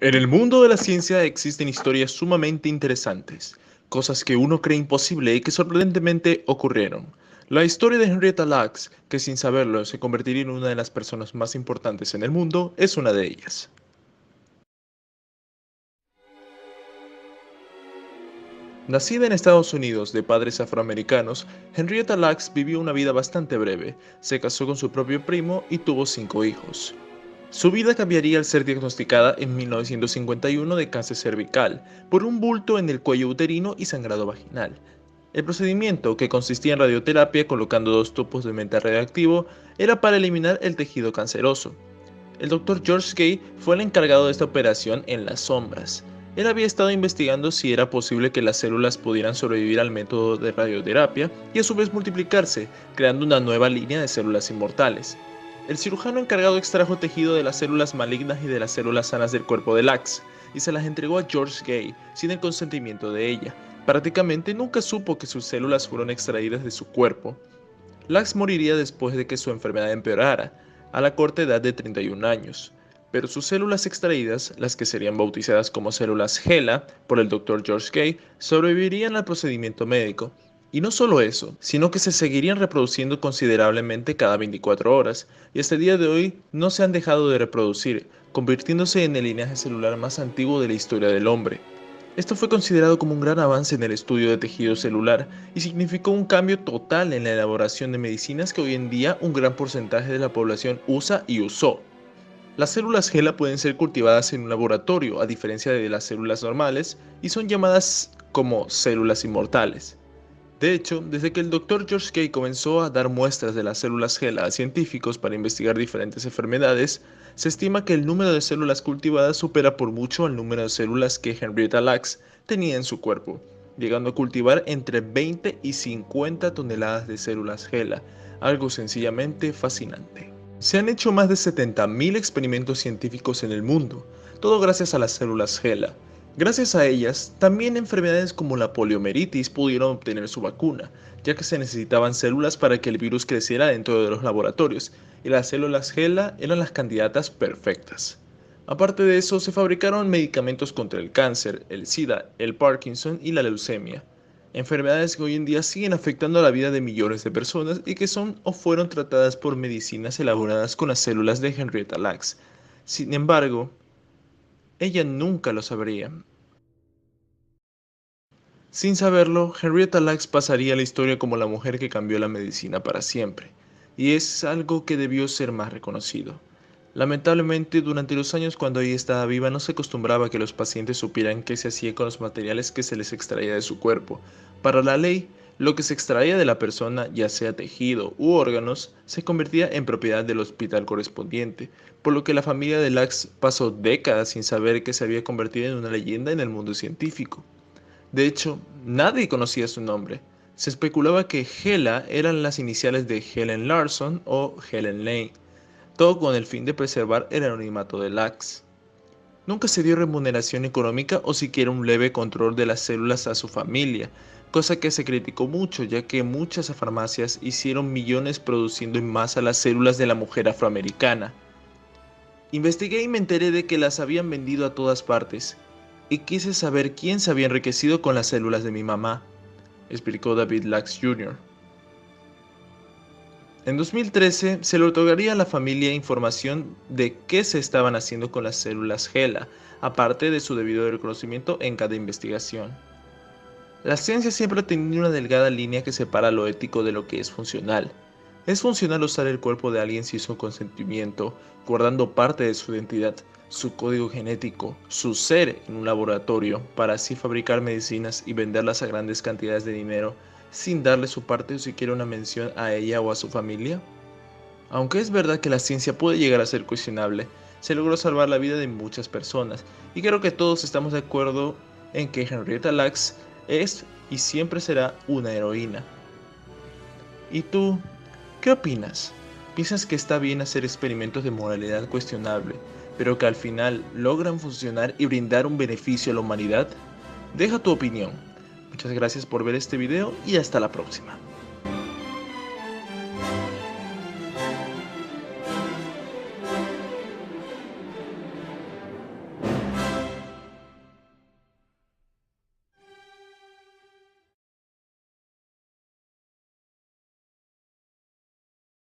En el mundo de la ciencia existen historias sumamente interesantes, cosas que uno cree imposible y que sorprendentemente ocurrieron. La historia de Henrietta Lacks, que sin saberlo se convertiría en una de las personas más importantes en el mundo, es una de ellas. Nacida en Estados Unidos de padres afroamericanos, Henrietta Lacks vivió una vida bastante breve, se casó con su propio primo y tuvo 5 hijos. Su vida cambiaría al ser diagnosticada en 1951 de cáncer cervical por un bulto en el cuello uterino y sangrado vaginal. El procedimiento, que consistía en radioterapia colocando 2 tubos de metal radioactivo, era para eliminar el tejido canceroso. El doctor George Gay fue el encargado de esta operación en las sombras. Él había estado investigando si era posible que las células pudieran sobrevivir al método de radioterapia y a su vez multiplicarse, creando una nueva línea de células inmortales. El cirujano encargado extrajo tejido de las células malignas y de las células sanas del cuerpo de Lacks y se las entregó a George Gay sin el consentimiento de ella. Prácticamente nunca supo que sus células fueron extraídas de su cuerpo. Lacks moriría después de que su enfermedad empeorara, a la corta edad de 31 años. Pero sus células extraídas, las que serían bautizadas como células HeLa por el Dr. George Gay, sobrevivirían al procedimiento médico. Y no solo eso, sino que se seguirían reproduciendo considerablemente cada 24 horas, y hasta el día de hoy no se han dejado de reproducir, convirtiéndose en el linaje celular más antiguo de la historia del hombre. Esto fue considerado como un gran avance en el estudio de tejido celular y significó un cambio total en la elaboración de medicinas que hoy en día un gran porcentaje de la población usa y usó. Las células HeLa pueden ser cultivadas en un laboratorio, a diferencia de las células normales, y son llamadas como células inmortales. De hecho, desde que el Dr. George Gay comenzó a dar muestras de las células HeLa a científicos para investigar diferentes enfermedades, se estima que el número de células cultivadas supera por mucho al número de células que Henrietta Lacks tenía en su cuerpo, llegando a cultivar entre 20 y 50 toneladas de células HeLa, algo sencillamente fascinante. Se han hecho más de 70.000 experimentos científicos en el mundo, todo gracias a las células HeLa. Gracias a ellas, también enfermedades como la poliomielitis pudieron obtener su vacuna, ya que se necesitaban células para que el virus creciera dentro de los laboratorios, y las células HeLa eran las candidatas perfectas. Aparte de eso, se fabricaron medicamentos contra el cáncer, el SIDA, el Parkinson y la leucemia. Enfermedades que hoy en día siguen afectando a la vida de millones de personas y que son o fueron tratadas por medicinas elaboradas con las células de Henrietta Lacks. Sin embargo, ella nunca lo sabría. Sin saberlo, Henrietta Lacks pasaría a la historia como la mujer que cambió la medicina para siempre, y es algo que debió ser más reconocido. Lamentablemente, durante los años cuando ella estaba viva no se acostumbraba a que los pacientes supieran qué se hacía con los materiales que se les extraía de su cuerpo. Para la ley, lo que se extraía de la persona, ya sea tejido u órganos, se convertía en propiedad del hospital correspondiente, por lo que la familia de Lacks pasó décadas sin saber que se había convertido en una leyenda en el mundo científico. De hecho, nadie conocía su nombre. Se especulaba que HeLa eran las iniciales de Helen Larson o Helen Lane, todo con el fin de preservar el anonimato de Lacks. Nunca se dio remuneración económica o siquiera un leve control de las células a su familia, cosa que se criticó mucho ya que muchas farmacias hicieron millones produciendo en masa las células de la mujer afroamericana. Investigué y me enteré de que las habían vendido a todas partes, y quise saber quién se había enriquecido con las células de mi mamá, explicó David Lacks Jr. En 2013 se le otorgaría a la familia información de qué se estaban haciendo con las células HeLa, aparte de su debido reconocimiento en cada investigación. La ciencia siempre ha tenido una delgada línea que separa lo ético de lo que es funcional. Es funcional usar el cuerpo de alguien sin su consentimiento, guardando parte de su identidad, su código genético, su ser en un laboratorio, para así fabricar medicinas y venderlas a grandes cantidades de dinero, sin darle su parte o siquiera una mención a ella o a su familia. Aunque es verdad que la ciencia puede llegar a ser cuestionable, se logró salvar la vida de muchas personas, y creo que todos estamos de acuerdo en que Henrietta Lacks es y siempre será una heroína. ¿Y tú, qué opinas? ¿Piensas que está bien hacer experimentos de moralidad cuestionable, pero que al final logran funcionar y brindar un beneficio a la humanidad? Deja tu opinión. Muchas gracias por ver este video y hasta la próxima.